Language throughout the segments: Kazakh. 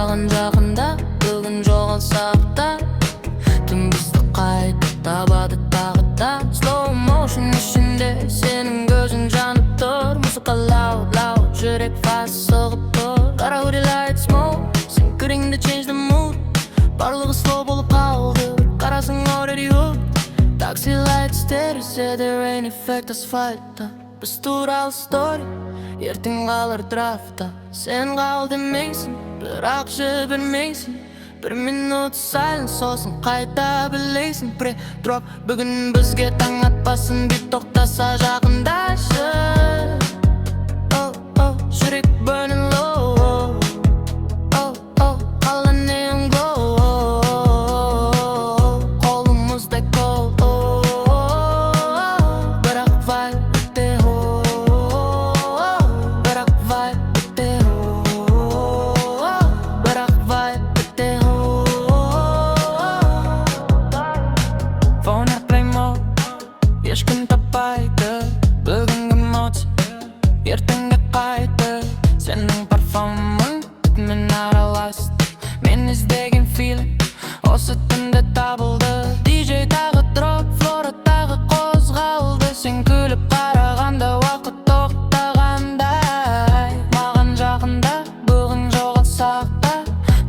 маған жақында, бүгін жоғалсақ та, түн бізді қайта табады тағы да. Slow motion ішінде сенің көзің жанып тұр, музыка loud, loud, жүрек fast соғып тұр. Қара hoodie light smoke, сен күреңді change the mood, барлығы slow болып қалды, қарасың already hooked. Taxi lights терісе, there ain't effect асфальтта. Біз туралы story, ертең қалар драфта. Сен қал демейсің, бірақ жібермейсің. Бір минут silence, сосын қайта білейсің. Pre-drop, бүгін бізге таң атпасын, бит тоқтаса жақындашы. Oh, oh, жүрек burning low. Oh, oh, қала neon glow. Қолымыздай cold. Бірақ vibe бітте. Бірақ vibe бітте. Бірақ vibe бітте. Phone airplane mode, ешкім таппайды бүгінгі эмоция, ертеңге қайты. Сенің парфумың түтінмен араласты, мен іздеген feeling осы түнде табылды. DJ тағы drop, Flora тағы қозғалды. Сен күліп қарағанда уақыт тоқтағандай, маған жақында, бүгін жоғалсақ та,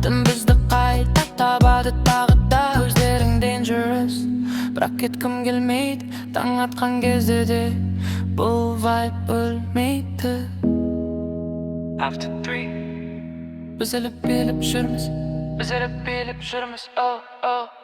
түн бізді қайта табады тағы да. Көздерің dangerous, бірақ кеткім келмейді, таң атқан кезде де бұл vibe өлмейді. After 3, біз іліп жүрміз, біз іліп жүрміз, oh, oh.